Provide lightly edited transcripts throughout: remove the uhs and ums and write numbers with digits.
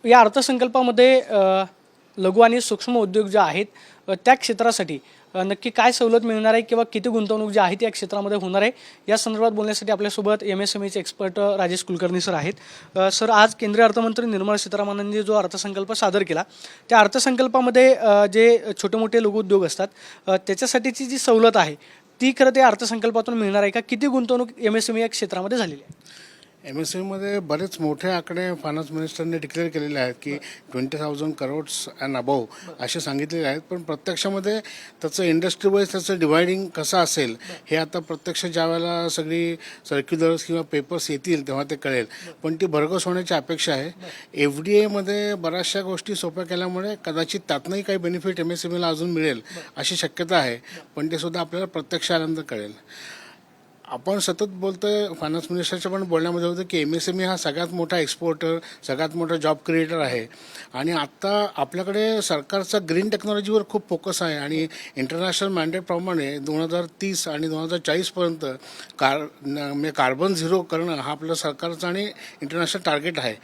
या अर्थसंकल्पामध्ये लघु आणि सूक्ष्म उद्योग जे आहेत त्या क्षेत्रासाठी नक्की काय सवलत मिळणार आहे किंवा किती गुंतवणूक जी आहे ती या क्षेत्रामध्ये होणार आहे या संदर्भात बोलण्यासाठी आपल्यासोबत MSMEचे एक्सपर्ट राजेश कुलकर्णी सर आहेत। सर, आज केंद्रीय अर्थमंत्री निर्मला सीतारामनांनी जो अर्थसंकल्प सादर केला त्या अर्थसंकल्पामध्ये जे छोटे मोठे लघु उद्योग असतात त्याच्यासाठीची जी सवलत आहे ती खरं ते अर्थसंकल्पातून मिळणार आहे का? किती गुंतवणूक MSME या क्षेत्रामध्ये झालेली आहे? MSMEमध्ये बरेच मोठे आकडे फायनान्स मिनिस्टरने डिक्लेअर केलेले आहेत की 20,000 करोड्स अँड अबव असे सांगितलेले आहेत, पण प्रत्यक्षामध्ये त्याचं इंडस्ट्री वाईज त्याचं डिवायडिंग कसं असेल हे आता प्रत्यक्ष ज्यावेळेला सगळी सर्क्युलर्स किंवा पेपर्स येतील तेव्हा ते कळेल, पण ती भरघोस होण्याची अपेक्षा आहे। FDAमध्ये बऱ्याचशा गोष्टी सोप्या केल्यामुळे कदाचित त्यातनंही काही बेनिफिट MSMEला अजून मिळेल अशी शक्यता आहे, पण ते सुद्धा आपल्याला प्रत्यक्ष आल्यानंतर कळेल। आपण सतत बोलतोय, फायनान्स मिनिस्टरच्या पण बोलण्यामध्ये होतं की MSME हा सगळ्यात मोठा एक्सपोर्टर, सगळ्यात मोठा जॉब क्रिएटर आहे आणि आत्ता आपल्याकडे सरकारचा ग्रीन टेक्नॉलॉजीवर खूप फोकस आहे आणि इंटरनॅशनल मॅन्डेटप्रमाणे 2030 आणि 2040पर्यंत कार्बन झिरो करणं हा आपलं सरकारचा आणि इंटरनॅशनल टार्गेट आहे।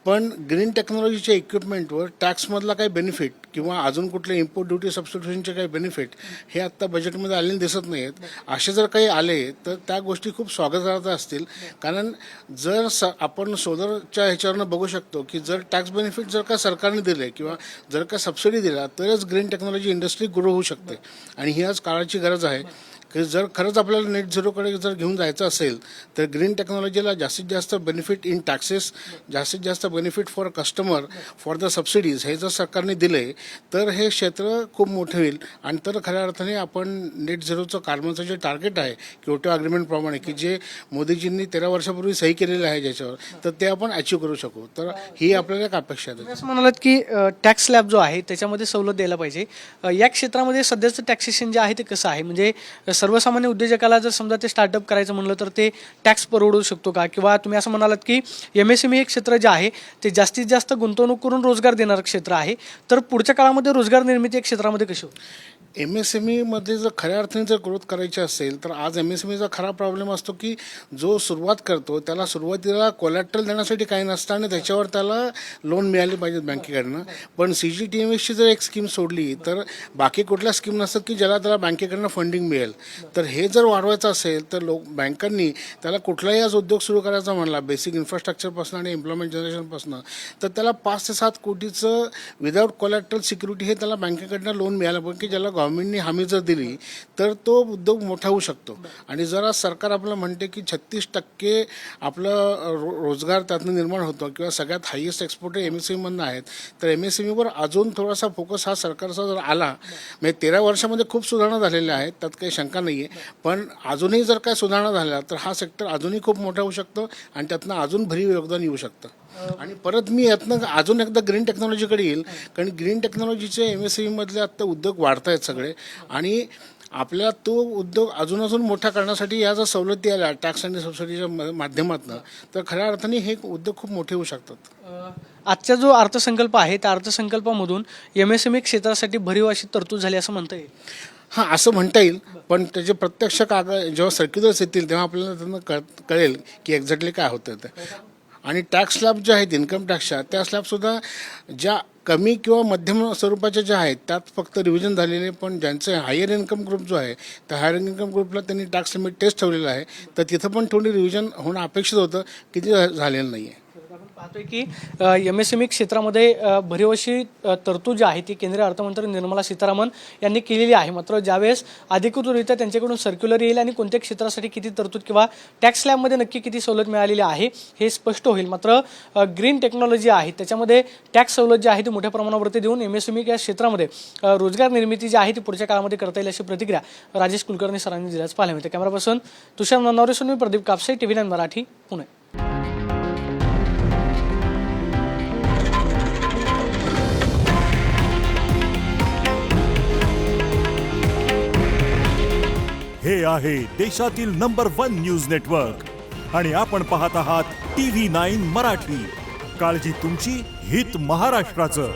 पण ग्रीन टेक्नॉलॉजीच्या इक्विपमेंटवर टॅक्समधला काही बेनिफिट किंवा अजून कुठले इम्पोर्ट ड्युटी सबस्टिट्यूशनचे काही बेनिफिट हे आत्ता बजेटमध्ये आलेले दिसत नाही आहेत। असे जर काही आले तर त्या गोष्टी खूप स्वागतार्ह असतील, कारण जर आपण सोलरच्या ह्याच्यावरनं बघू शकतो की जर टॅक्स बेनिफिट जर का सरकारने दिले किंवा जर का सबसिडी दिला तरच ग्रीन टेक्नॉलॉजी इंडस्ट्री ग्रो होऊ शकते आणि ही आज काळाची गरज आहे की जर खरंच आपल्याला नेट झिरोकडे जर घेऊन जायचं असेल तर ग्रीन टेक्नॉलॉजीला जास्तीत जास्त बेनिफिट इन टॅक्सेस, जास्तीत जास्त benefit for customer for the subsidies हे जर सरकारने दिले तर हे क्षेत्र खूप मोठे होईल आणि तर खऱ्या अर्थाने आपण नेट झिरोचं कार्बनचं जे टार्गेट आहे क्योटो अग्रीमेंटप्रमाणे की जे मोदीजींनी 13 वर्षापूर्वी सही केलेलं आहे ज्याच्यावर, तर ते आपण अचीव करू शकू। तर ही आपल्याला एक अपेक्षा आहे। असं म्हणालात की टॅक्स स्लॅब जो आहे त्याच्यामध्ये सवलत द्यायला पाहिजे। या क्षेत्रामध्ये सध्याचं टॅक्सेशन जे आहे ते कसं आहे? म्हणजे सर्वसामान्य उद्योजकाला जर समजा ते स्टार्टअप करायचं म्हणलं तर ते टॅक्स परवडू शकतो का? किंवा तुम्ही असं म्हणालात की MSME हे क्षेत्र जे आहे ते जास्तीत जास्त गुंतवणूक करून रोजगार देणारं क्षेत्र आहे, तर पुढच्या काळामध्ये रोजगार निर्मिती या क्षेत्रामध्ये कशी होईल? MSMEमध्ये जर खऱ्या अर्थाने जर ग्रोथ करायची असेल तर आज MSMEचा खरा प्रॉब्लेम असतो की जो सुरुवात करतो त्याला सुरुवातीला कोलॅटरल देण्यासाठी काही नसतं आणि त्याच्यावर त्याला लोन मिळाले पाहिजेत बँकेकडनं, पण CGTMSची जर एक स्कीम सोडली तर बाकी कुठल्या स्कीम नसतात की ज्याला त्याला बँकेकडनं फंडिंग मिळेल। तर हे जर वाढवायचं असेल तर बँकांनी त्याला कुठलाही आज उद्योग सुरू करायचा म्हणला बेसिक इन्फ्रास्ट्रक्चरपासून आणि एम्प्लॉयमेंट जनरेशनपासून तर त्याला 5 ते 7 कोटीचं विदाऊट कोलॅटरल सिक्युरिटी हे त्याला बँकेकडनं लोन मिळालं पाहिजे की ज्याला गव्हर्नमेंटनी हमी जर दिली तर तो उद्योग मोठा होऊ शकतो। आणि जर आज सरकार आपल्याला म्हणते की 36% आपलं रोजगार त्यातनं निर्माण होतो किंवा सगळ्यात हायेस्ट एक्सपोर्टर MSMEमधनं आहेत, तर MSMEवर अजून थोडासा फोकस हा सरकारचा जर आला, म्हणजे 13 वर्षामध्ये खूप सुधारणा झालेल्या आहेत त्यात काही शंका नाही आहे, पण अजूनही जर काय सुधारणा झाल्या तर हा सेक्टर अजूनही खूप मोठा होऊ शकतो आणि त्यातनं अजून भरीव योगदान येऊ शकतं। आणि परत मी यातनं अजून एकदा ग्रीन टेक्नॉलॉजीकडे येईल, कारण ग्रीन टेक्नॉलॉजीचे MSMEमधले आत्ता उद्योग वाढत आहेत सगळे आणि आपल्याला तो उद्योग अजून मोठा करण्यासाठी या जर सवलती आल्या टॅक्स आणि सबसिडीच्या माध्यमातून तर खऱ्या अर्थाने हे उद्योग खूप मोठे होऊ शकतात। आजचा जो अर्थसंकल्प आहे त्या अर्थसंकल्पामधून MSME क्षेत्रासाठी भरीव अशी तरतूद झाली असं म्हणता येईल? हां, असं म्हणता येईल, पण त्याचे प्रत्यक्ष जेव्हा सर्क्युलर्स येतील तेव्हा आपल्याला त्यांना कळेल की एक्झॅक्टली काय होतं ते। आणि टॅक्स स्लॅब जे आहेत इन्कम टॅक्सच्या त्या स्लॅबसुद्धा ज्या कमी किंवा मध्यम स्वरूपाच्या ज्या आहेत त्यात फक्त रिव्हिजन झालेले, पण ज्यांचे हायर इन्कम ग्रुप जो आहे त्या हायर इन्कम ग्रुपला त्यांनी टॅक्स लिमिट टेस्ट ठेवलेलं आहे, तर तिथं पण थोडी रिव्हिजन होणं अपेक्षित होतं की ते झालेलं नाही आहे। आपण पाहतोय की MSME क्षेत्रामध्ये भरीव अशी तरतूद जी आहे ती केंद्रीय अर्थमंत्री निर्मला सीतारामन यांनी केलेली आहे। मात्र ज्यावेळेस अधिकृतरित्या त्यांच्याकडून सर्क्युलर येईल आणि कोणत्या क्षेत्रासाठी किती तरतूद किंवा टॅक्स स्लॅबमध्ये नक्की किती सवलत मिळालेली आहे हे स्पष्ट होईल। मात्र ग्रीन टेक्नॉलॉजी आहे त्याच्यामध्ये टॅक्स सवलत जी आहे ती मोठ्या प्रमाणावरती देऊन MSME या क्षेत्रामध्ये रोजगार निर्मिती जी आहे ती पुढच्या काळामध्ये करता येईल अशी प्रतिक्रिया राजेश कुलकर्णी सरांनी दिल्याचं पाहायला मिळते। कॅमेरा पर्सन तुषार नन्नावरेसह मी प्रदीप कापसे, TV9 मराठी, पुणे। हे आहे देशातील नंबर 1 न्यूज नेटवर्क आणि आपण पाहत आहात TV9 मराठी। काळजी तुमची, हित महाराष्ट्राचं।